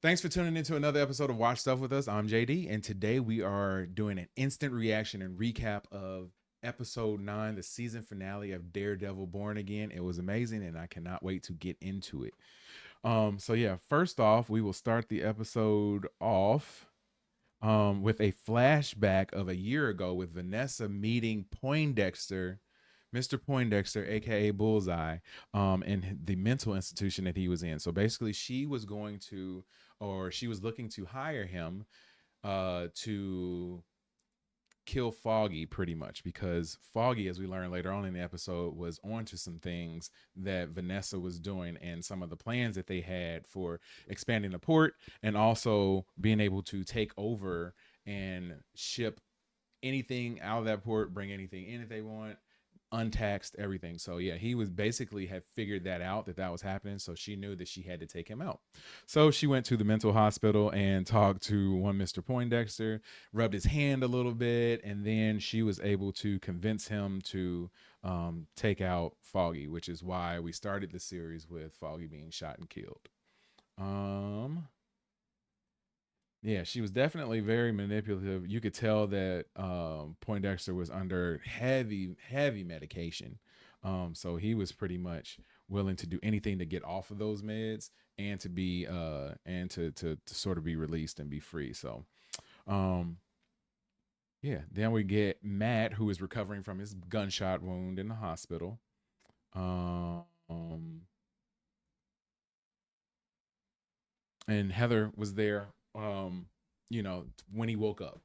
Thanks for tuning into another episode of Watch Stuff with us. I'm JD, and today we are doing an instant reaction and recap of episode 9, the season finale of Daredevil Born Again. It was amazing, and I cannot wait to get into it. So yeah, first off, we will start the episode off with a flashback of a year ago with Vanessa meeting Poindexter, Mr. Poindexter, aka Bullseye, in the mental institution that he was in. So basically, she was looking to hire him to kill Foggy pretty much, because Foggy, as we learned later on in the episode, was onto some things that Vanessa was doing and some of the plans that they had for expanding the port and also being able to take over and ship anything out of that port, bring anything in if they want, untaxed, everything. So yeah, he was basically had figured that out, that was happening. So she knew that she had to take him out. So she went to the mental hospital and talked to one Mr. Poindexter, rubbed his hand a little bit, and then she was able to convince him to take out Foggy, which is why we started the series with Foggy being shot and killed. Yeah, she was definitely very manipulative. You could tell that Poindexter was under heavy medication. So he was pretty much willing to do anything to get off of those meds and to be and to sort of be released and be free. So yeah, then we get Matt, who is recovering from his gunshot wound in the hospital. Um and Heather was there when he woke up.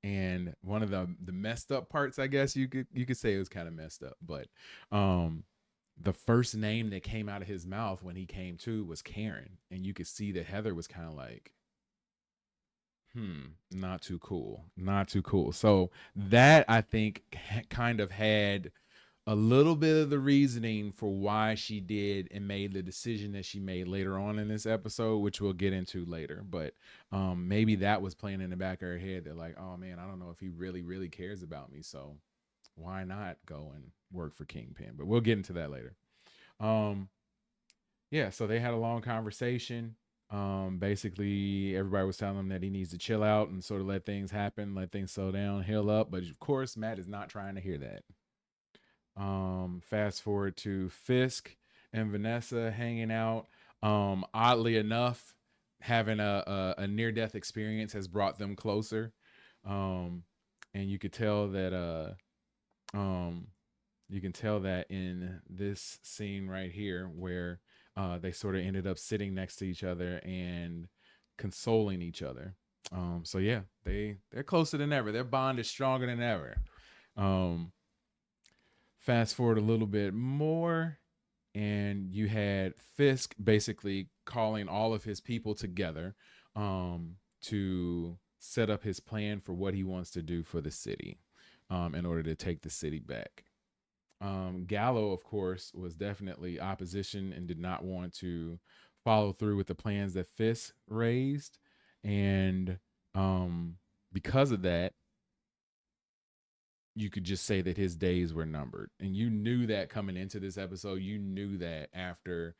And one of the messed up parts, I guess you could say, it was kind of messed up, but the first name that came out of his mouth when he came to was Karen, and you could see that Heather was kind of like, not too cool, not too cool. So that, I think, kind of had a little bit of the reasoning for why she did and made the decision that she made later on in this episode, which we'll get into later. But maybe that was playing in the back of her head, that like, oh man, I don't know if he really cares about me, so why not go and work for Kingpin? But we'll get into that later. um yeah, so they had a long conversation. Basically everybody was telling him that he needs to chill out and sort of let things happen, let things slow down, heal up, but of course Matt is not trying to hear that. Fast forward to Fisk and Vanessa hanging out. Oddly enough, having a near death experience has brought them closer. Um, and um, you can tell that in this scene right here, where they sort of ended up sitting next to each other and consoling each other. So yeah, they're closer than ever. Their bond is stronger than ever. Um, Fast forward a little bit more, and you had Fisk basically calling all of his people together to set up his plan for what he wants to do for the city, in order to take the city back. Gallo, of course, was definitely opposition and did not want to follow through with the plans that Fisk raised. And because of that, you could just say that his days were numbered. And you knew that coming into this episode. You knew that after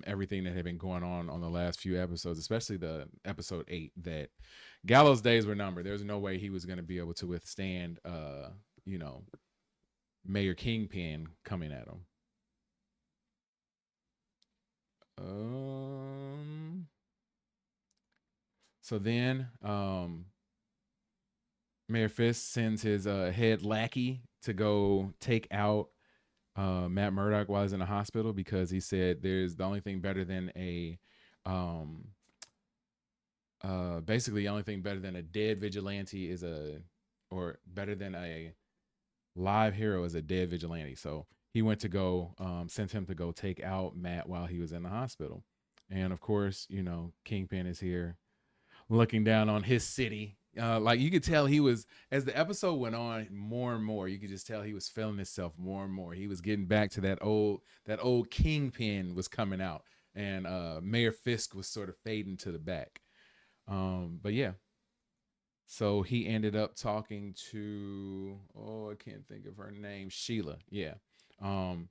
everything that had been going on the last few episodes, especially the episode 8, that Gallo's days were numbered. There's no way he was going to be able to withstand, you know, Mayor Kingpin coming at him. Um, so then Mayor Fisk sends his head lackey to go take out Matt Murdock while he's in the hospital, because he said there's the only thing better than a um, basically the only thing better than a dead vigilante is or better than a live hero is a dead vigilante. So he went to go, sent him to go take out Matt while he was in the hospital. And of course, Kingpin is here looking down on his city. Like you could tell he was, as the episode went on more and more, you could just tell he was feeling himself more and more. He was getting back to that old Kingpin was coming out, and Mayor Fisk was sort of fading to the back. But yeah, so he ended up talking to, oh, I can't think of her name, Sheila. Yeah. Um,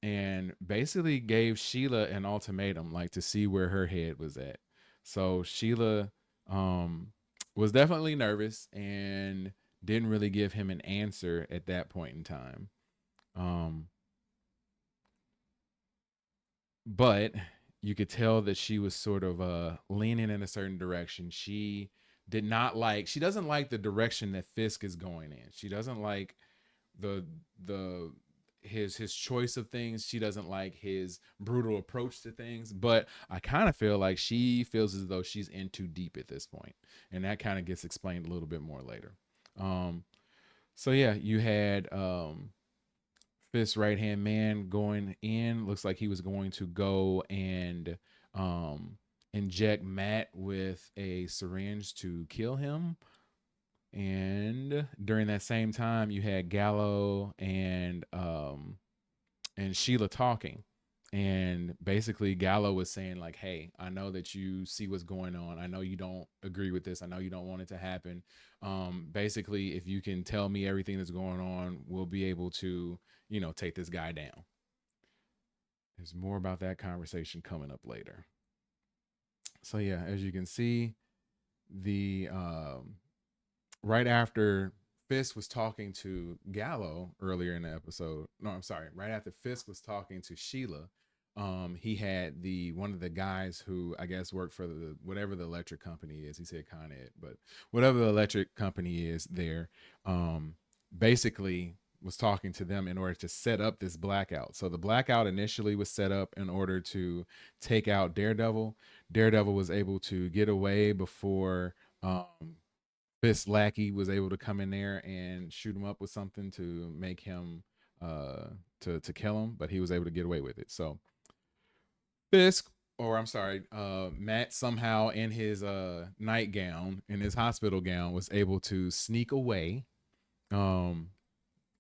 and basically gave Sheila an ultimatum, like to see where her head was at. So Sheila was definitely nervous and didn't really give him an answer at that point in time. Um, but you could tell that she was sort of leaning in a certain direction. She doesn't like the direction that Fisk is going in. She doesn't like the the his choice of things. She doesn't like his brutal approach to things. But I kind of feel like she feels as though she's in too deep at this point, and that kind of gets explained a little bit more later. Um, so yeah, you had Fisk's right hand man going in. Looks like he was going to go and um, inject Matt with a syringe to kill him. And during that same time, you had Gallo and Sheila talking. And basically, Gallo was saying, like, hey, I know that you see what's going on. I know you don't agree with this. I know you don't want it to happen. Basically, if you can tell me everything that's going on, we'll be able to, take this guy down. There's more about that conversation coming up later. So, yeah, as you can see, the right after Fisk was talking to Gallo earlier in the episode. No, I'm sorry. Right after Fisk was talking to Sheila, he had the one of the guys who I guess worked for the whatever the electric company is. He said Con Ed, but whatever the electric company is there, basically was talking to them in order to set up this blackout. So the blackout initially was set up in order to take out Daredevil. Daredevil was able to get away before Fisk lackey was able to come in there and shoot him up with something to make him to kill him, but he was able to get away with it. So Fisk, or I'm sorry, Matt somehow in his nightgown, in his hospital gown, was able to sneak away um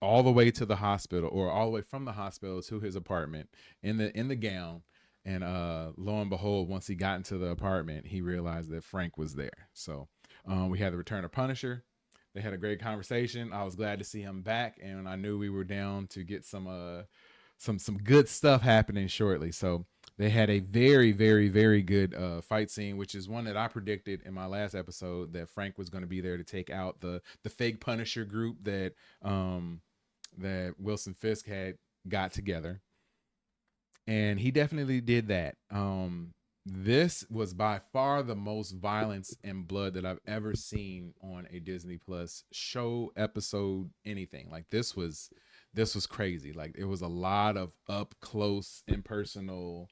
all the way to the hospital, or all the way from the hospital to his apartment in the gown. And lo and behold, once he got into the apartment, he realized that Frank was there. So we had the return of Punisher. They had a great conversation. I was glad to see him back, and I knew we were down to get some good stuff happening shortly. So they had a very, very, very good fight scene, which is one that I predicted in my last episode that Frank was going to be there to take out the fake Punisher group that Wilson Fisk had got together. And he definitely did that. This was by far the most violence and blood that I've ever seen on a Disney Plus show, episode, anything. Like this was crazy. Like it was a lot of up close and personal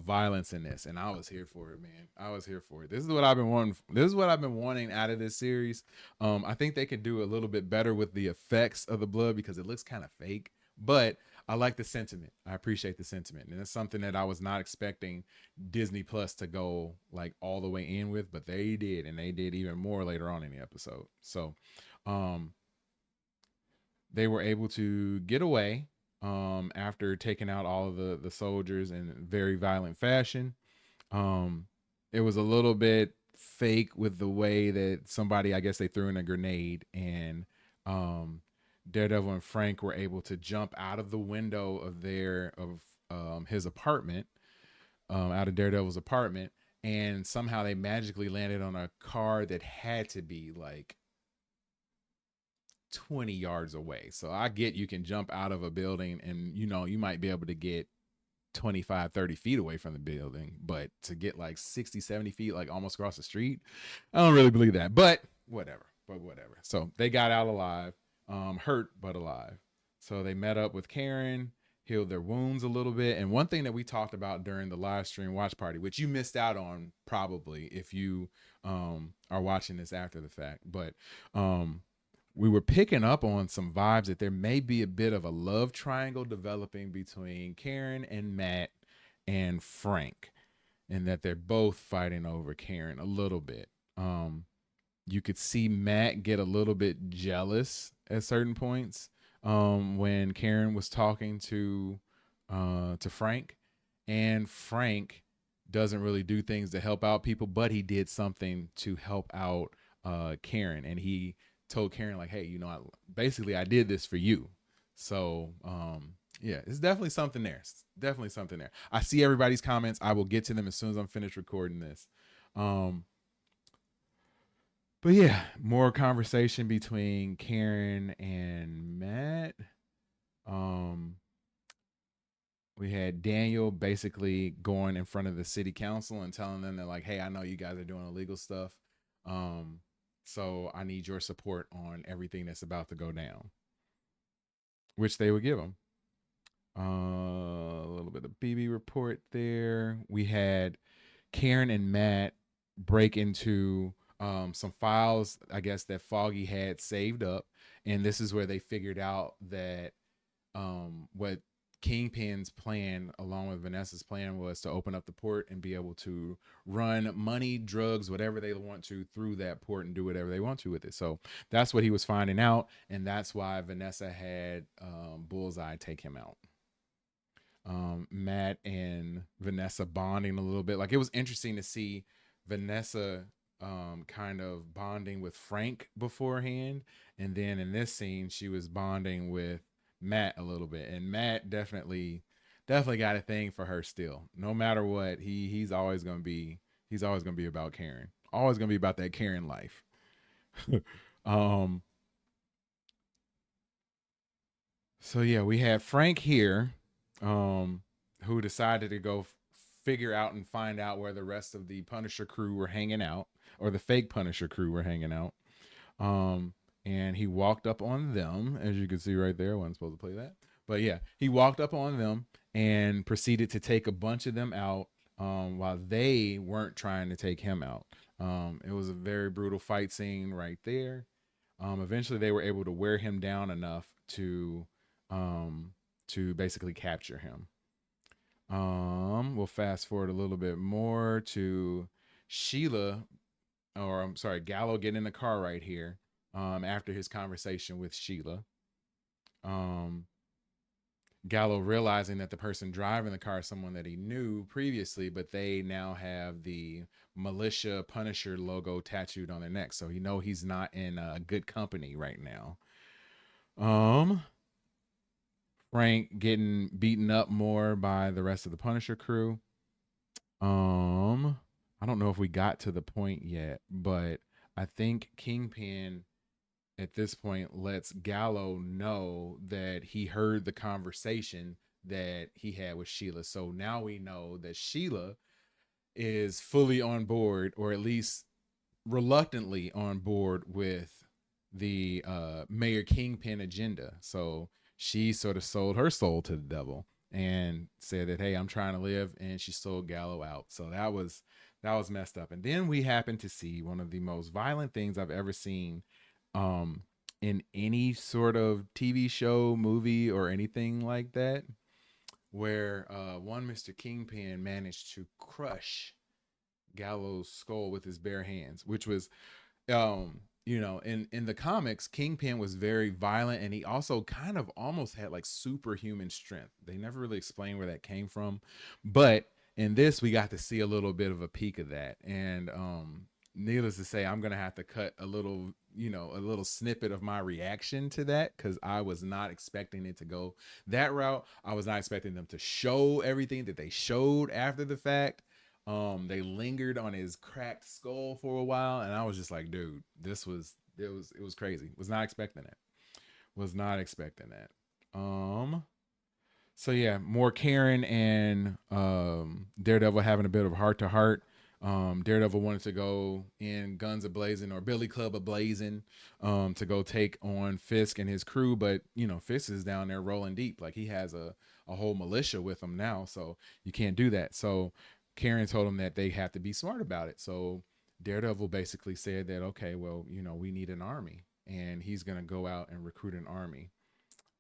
violence in this, and I was here for it, man. I was here for it. This is what I've been wanting. This is what I've been wanting out of this series. I think they could do a little bit better with the effects of the blood because it looks kind of fake, but I like the sentiment. I appreciate the sentiment, and it's something that I was not expecting Disney Plus to go like all the way in with, but they did, and they did even more later on in the episode. So, um, they were able to get away after taking out all of the soldiers in very violent fashion. Um, it was a little bit fake with the way that somebody, I guess, they threw in a grenade, and um, Daredevil and Frank were able to jump out of the window of his apartment, out of Daredevil's apartment, and somehow they magically landed on a car that had to be like 20 yards away. So I get you can jump out of a building and you might be able to get 25, 30 feet away from the building, but to get like 60, 70 feet, like almost across the street, I don't really believe that, but whatever. So they got out alive, hurt, but alive. So they met up with Karen, healed their wounds a little bit. And one thing that we talked about during the live stream watch party, which you missed out on probably if you are watching this after the fact, but we were picking up on some vibes that there may be a bit of a love triangle developing between Karen and Matt and Frank, and that they're both fighting over Karen a little bit. You could see Matt get a little bit jealous at certain points when Karen was talking to Frank, and Frank doesn't really do things to help out people, but he did something to help out Karen, and he told Karen like, hey, basically I did this for you. So yeah, it's definitely something there. I see everybody's comments. I will get to them as soon as I'm finished recording this. Um, but yeah, more conversation between Karen and Matt. Um, we had Daniel basically going in front of the city council and telling them that, like, hey, I know you guys are doing illegal stuff. Um, so I need your support on everything that's about to go down, which they would give him. A little bit of BB report there. We had Karen and Matt break into some files, I guess, that Foggy had saved up. And this is where they figured out that what Kingpin's plan, along with Vanessa's plan, was to open up the port and be able to run money, drugs, whatever they want to through that port and do whatever they want to with it. So that's what he was finding out. And that's why Vanessa had Bullseye take him out. Matt and Vanessa bonding a little bit. Like, it was interesting to see Vanessa kind of bonding with Frank beforehand, and then in this scene she was bonding with Matt a little bit, and Matt definitely got a thing for her still. No matter what, he's always gonna be about Karen. Always gonna be about that Karen life. um. So yeah, we had Frank here, who decided to go figure out and find out where the rest of the Punisher crew were hanging out, or the fake Punisher crew were hanging out. Um, and he walked up on them, as you can see right there. I wasn't supposed to play that, but yeah, he walked up on them and proceeded to take a bunch of them out, while they weren't trying to take him out. It was a very brutal fight scene right there. Eventually, they were able to wear him down enough um, to basically capture him. We'll fast forward a little bit more to Sheila, or I'm sorry, Gallo getting in the car right here. After his conversation with Sheila, um, Gallo realizing that the person driving the car is someone that he knew previously, but they now have the militia Punisher logo tattooed on their neck, so he know he's not in good company right now. Um, Frank getting beaten up more by the rest of the Punisher crew. Um, I don't know if we got to the point yet, but I think Kingpin at this point lets Gallo know that he heard the conversation that he had with Sheila. So now we know that Sheila is fully on board, or at least reluctantly on board with the Mayor Kingpin agenda. So she sort of sold her soul to the devil and said that, hey, I'm trying to live, and she sold Gallo out. So that was messed up. And then we happened to see one of the most violent things I've ever seen, um in any sort of TV show, movie, or anything like that, where one Mr. Kingpin managed to crush Gallo's skull with his bare hands, which was, in the comics, Kingpin was very violent, and he also kind of almost had like superhuman strength. They never really explained where that came from, but in this we got to see a little bit of a peek of that. And needless to say, I'm gonna have to cut a little snippet of my reaction to that, because I was not expecting it to go that route. I was not expecting them to show everything that they showed after the fact. They lingered on his cracked skull for a while, and I was just like, dude, it was crazy. Was not expecting it. Was not expecting that. So yeah, more Karen and Daredevil having a bit of heart to heart. Daredevil wanted to go in guns a blazing, or Billy Club a blazing, to go take on Fisk and his crew, but Fisk is down there rolling deep, like he has a whole militia with him now, so you can't do that. So Karen told him that they have to be smart about it. So Daredevil basically said that, okay, well, we need an army, and he's gonna go out and recruit an army.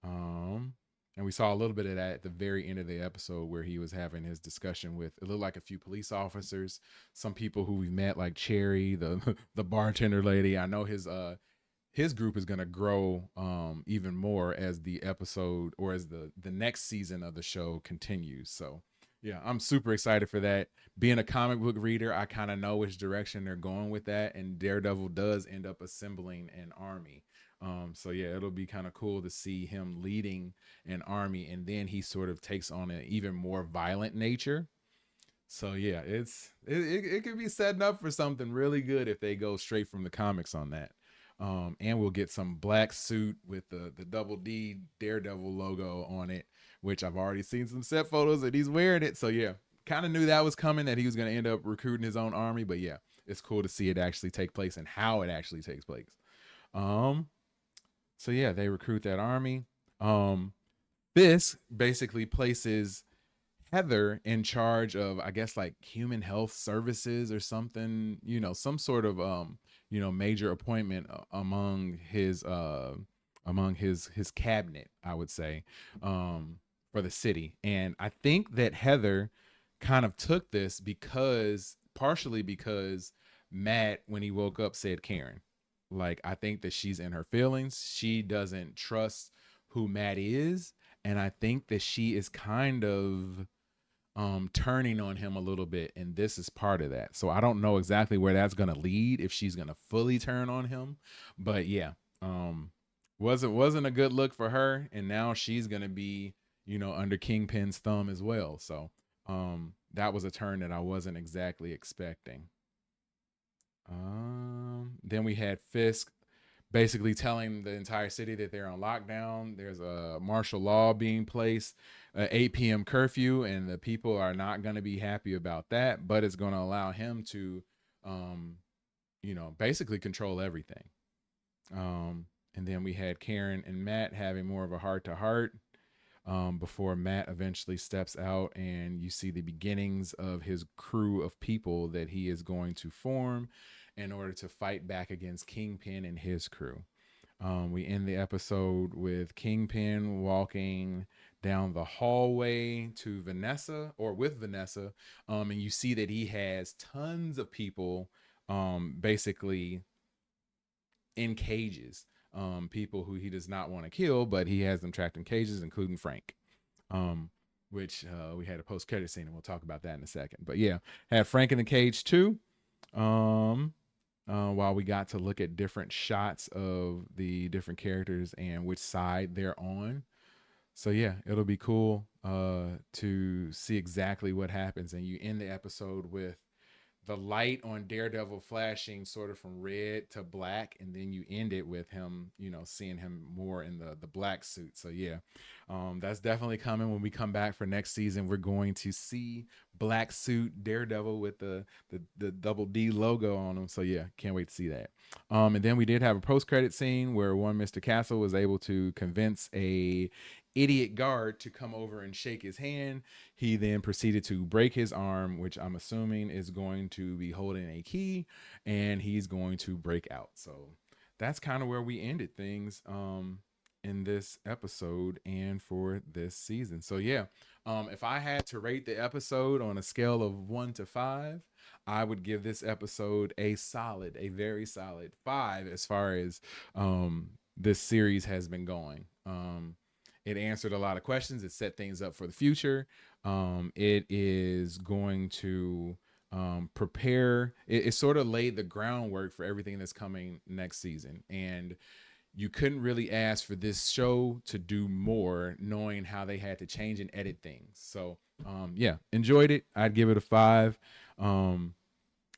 Um, and we saw a little bit of that at the very end of the episode, where he was having his discussion with, it looked like, a few police officers, some people who we met, like Cherry, the the bartender lady. I know his group is going to grow even more as the episode, or as the next season of the show continues. So yeah, I'm super excited for that. Being a comic book reader, I kind of know which direction they're going with that, and Daredevil does end up assembling an army. So yeah, it'll be kind of cool to see him leading an army, and then he sort of takes on an even more violent nature. So yeah, it could be setting up for something really good if they go straight from the comics on that. And we'll get some black suit with the double D Daredevil logo on it, which I've already seen some set photos that he's wearing it. So yeah, kind of knew that was coming, that he was going to end up recruiting his own army. But yeah, it's cool to see it actually take place and how it actually takes place. Um, so yeah, they recruit that army. Um, Fisk basically places Heather in charge of, I guess, like human health services or something, some sort of major appointment among his cabinet, I would say, for the city. And I think that Heather kind of took this because partially because Matt, when he woke up, said Karen. Like, I think that she's in her feelings. She doesn't trust who Matt is. And I think that she is kind of turning on him a little bit, and this is part of that. So I don't know exactly where that's gonna lead, if she's gonna fully turn on him. But yeah, wasn't a good look for her, and now she's gonna be, under Kingpin's thumb as well. So that was a turn that I wasn't exactly expecting. Then we had Fisk basically telling the entire city that they're on lockdown. There's a martial law being placed, 8 p.m. curfew, and the people are not going to be happy about that, but it's going to allow him to, basically control everything. And then we had Karen and Matt having more of a heart to heart before Matt eventually steps out, and you see the beginnings of his crew of people that he is going to form in order to fight back against Kingpin and his crew. We end the episode with Kingpin walking down the hallway to Vanessa, or with Vanessa, and you see that he has tons of people basically in cages. People who he does not want to kill, but he has them trapped in cages, including Frank. Which we had a post-credit scene, and we'll talk about that in a second. But yeah, had Frank in the cage too. While we got to look at different shots of the different characters and which side they're on. So yeah, it'll be cool to see exactly what happens. And you end the episode with the light on Daredevil flashing sort of from red to black, and then you end it with him, seeing him more in the black suit. So yeah, that's definitely coming. When we come back for next season, we're going to see black suit Daredevil with the double D logo on him. So yeah, can't wait to see that. And then we did have a post-credit scene where one Mr. Castle was able to convince a idiot guard to come over and shake his hand. He then proceeded to break his arm, which I'm assuming is going to be holding a key, and he's going to break out. So that's kind of where we ended things in this episode and for this season. So yeah, if I had to rate the episode on a scale of 1 to 5, I would give this episode a very solid 5 as far as this series has been going. It answered a lot of questions. It set things up for the future. It is going to prepare. It sort of laid the groundwork for everything that's coming next season. And you couldn't really ask for this show to do more, knowing how they had to change and edit things. So yeah, enjoyed it. I'd give it a 5.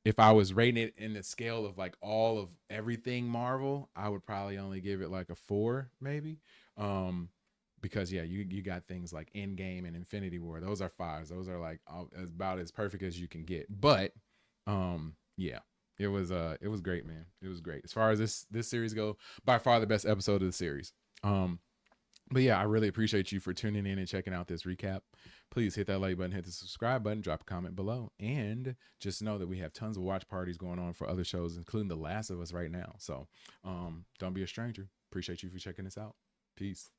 If I was rating it in the scale of like all of everything Marvel, I would probably only give it like a 4, maybe. Because yeah, you got things like Endgame and Infinity War. Those are 5s. Those are like about as perfect as you can get. But yeah, it was great, man. It was great. As far as this series go, by far the best episode of the series. But yeah, I really appreciate you for tuning in and checking out this recap. Please hit that like button, hit the subscribe button, drop a comment below, and just know that we have tons of watch parties going on for other shows, including The Last of Us right now. So don't be a stranger. Appreciate you for checking this out. Peace.